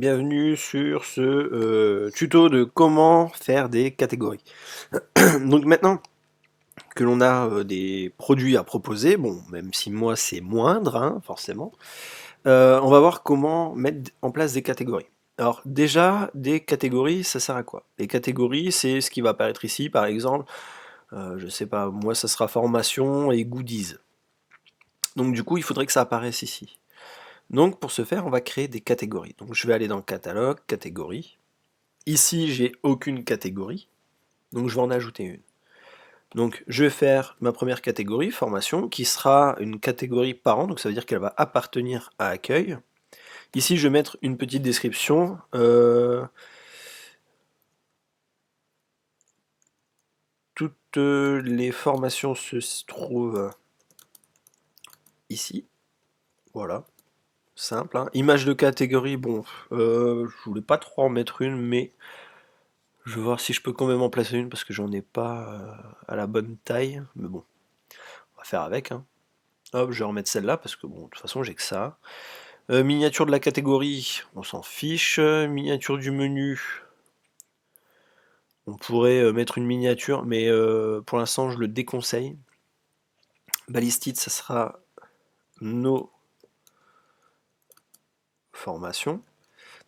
Bienvenue sur ce tuto de comment faire des catégories. Donc maintenant que l'on a des produits à proposer, bon, même si moi c'est moindre, hein, forcément, on va voir comment mettre en place des catégories. Alors déjà, des catégories, ça sert à quoi? Les catégories, c'est ce qui va apparaître ici, par exemple, je sais pas, moi ça sera formation et goodies. Donc du coup, il faudrait que ça apparaisse ici. Donc pour ce faire, on va créer des catégories. Donc je vais aller dans catalogue, catégorie. Ici, j'ai aucune catégorie, donc je vais en ajouter une. Donc je vais faire ma première catégorie, formation, qui sera une catégorie parent, donc ça veut dire qu'elle va appartenir à accueil. Ici, je vais mettre une petite description. Toutes les formations se trouvent ici. Voilà, simple. Hein. Image de catégorie, bon, je voulais pas trop en mettre une, mais je vais voir si je peux quand même en placer une parce que j'en ai pas à la bonne taille. Mais bon, on va faire avec. Hein. Hop, je vais remettre celle-là parce que bon, de toute façon, j'ai que ça. Miniature de la catégorie, on s'en fiche. Miniature du menu, on pourrait mettre une miniature, mais pour l'instant, je le déconseille. Balistite, ça sera nos formations.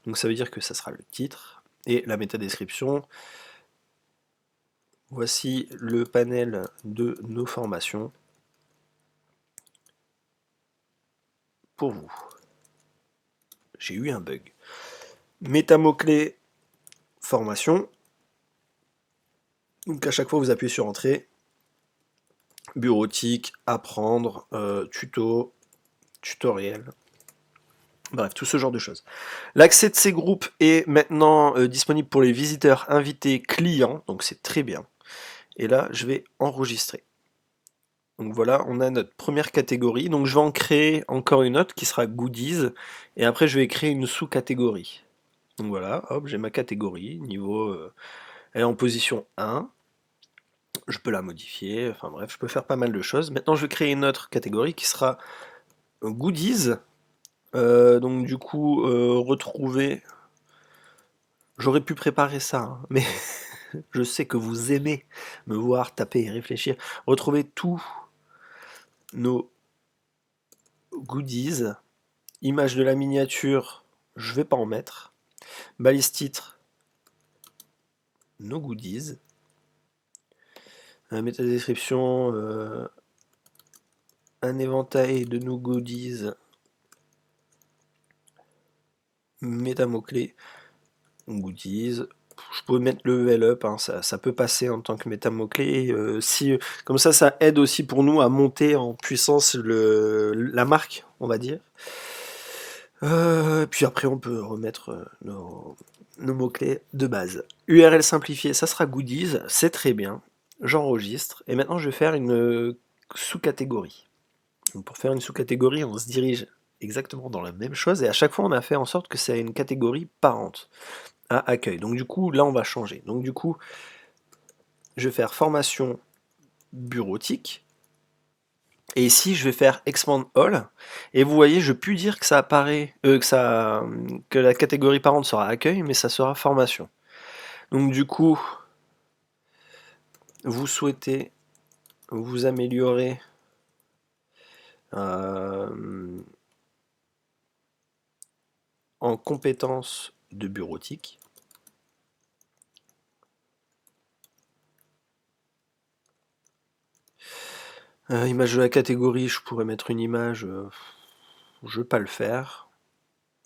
Donc ça veut dire que ça sera le titre et la métadescription. Voici le panel de nos formations pour vous. J'ai eu un bug. Métamot-clé formation. Donc à chaque fois, vous appuyez sur Entrée. Bureautique, apprendre, tuto, tutoriel. Bref, tout ce genre de choses. L'accès de ces groupes est maintenant disponible pour les visiteurs, invités, clients, donc c'est très bien. Et là, je vais enregistrer. Donc voilà, on a notre première catégorie. Donc je vais en créer encore une autre qui sera goodies. Et après, je vais créer une sous-catégorie. Donc voilà, hop, j'ai ma catégorie. Niveau, elle est en position 1. Je peux la modifier. Enfin bref, je peux faire pas mal de choses. Maintenant, je vais créer une autre catégorie qui sera goodies. Donc du coup, retrouver... J'aurais pu préparer ça, hein, mais je sais que vous aimez me voir taper et réfléchir. Retrouver tous nos goodies. Image de la miniature, je vais pas en mettre. Balise titre, nos goodies. Métadescription, un éventail de nos goodies. Métamot-clé, goodies. Je peux mettre le level up, hein, ça peut passer en tant que métamot-clé. Comme ça aide aussi pour nous à monter en puissance la marque, on va dire. Puis après, on peut remettre nos mots-clés de base. URL simplifiée, ça sera goodies, c'est très bien. J'enregistre. Et maintenant, je vais faire une sous-catégorie. Pour faire une sous-catégorie, on se dirige exactement dans la même chose. Et à chaque fois, on a fait en sorte que c'est une catégorie parente à accueil. Donc du coup, là, on va changer. Donc du coup, je vais faire formation bureautique. Et ici, je vais faire Expand All. Et vous voyez, je puis dire que ça apparaît, que la catégorie parente sera accueil, mais ça sera formation. Donc du coup, vous souhaitez vous améliorer en compétences de bureautique. Image de la catégorie, je pourrais mettre une image, je ne vais pas le faire,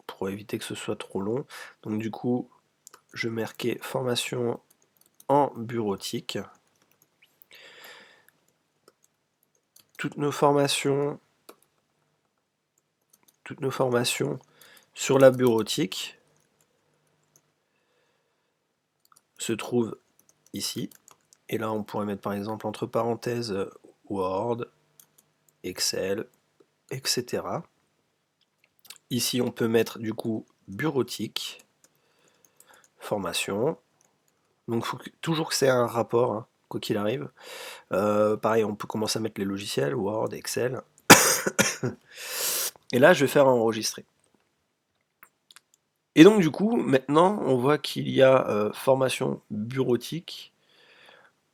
pour éviter que ce soit trop long. Donc du coup, je vais marquer formation en bureautique. Toutes nos formations sur la bureautique se trouvent ici. Et là, on pourrait mettre par exemple entre parenthèses Word, Excel, etc. Ici, on peut mettre du coup bureautique, formation. Donc, il faut toujours que c'est un rapport, hein, quoi qu'il arrive. Pareil, on peut commencer à mettre les logiciels, Word, Excel. Et là, je vais faire enregistrer. Et donc du coup, maintenant, on voit qu'il y a formation bureautique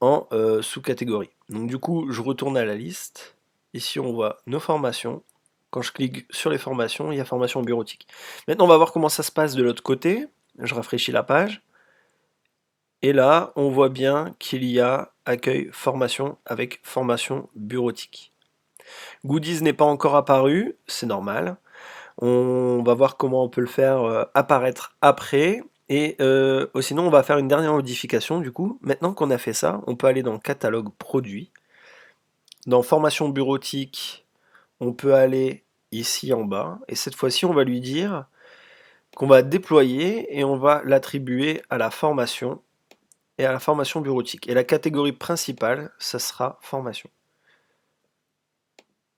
en sous-catégorie. Donc du coup, je retourne à la liste. Ici, on voit nos formations. Quand je clique sur les formations, il y a formation bureautique. Maintenant, on va voir comment ça se passe de l'autre côté. Je rafraîchis la page. Et là, on voit bien qu'il y a accueil formation avec formation bureautique. Goodies n'est pas encore apparu, c'est normal. On va voir comment on peut le faire apparaître après. Et sinon, on va faire une dernière modification du coup. Maintenant qu'on a fait ça, on peut aller dans catalogue produit. Dans formation bureautique, on peut aller ici en bas. Et cette fois-ci, on va lui dire qu'on va déployer et on va l'attribuer à la formation et à la formation bureautique. Et la catégorie principale, ça sera formation.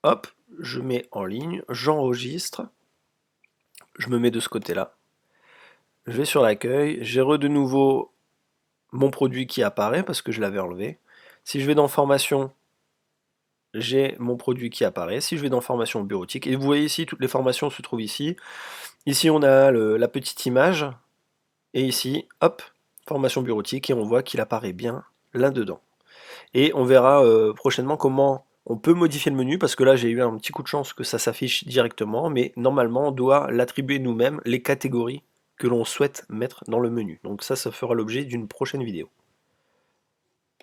Hop, je mets en ligne, j'enregistre, je me mets de ce côté-là. Je vais sur l'accueil, j'ai de nouveau mon produit qui apparaît parce que je l'avais enlevé. Si je vais dans formation, j'ai mon produit qui apparaît. Si je vais dans formation bureautique, et vous voyez ici, toutes les formations se trouvent ici. Ici, on a la petite image, et ici, hop, formation bureautique, et on voit qu'il apparaît bien là-dedans. Et on verra prochainement comment on peut modifier le menu, parce que là, j'ai eu un petit coup de chance que ça s'affiche directement, mais normalement, on doit l'attribuer nous-mêmes, les catégories que l'on souhaite mettre dans le menu. Donc ça fera l'objet d'une prochaine vidéo.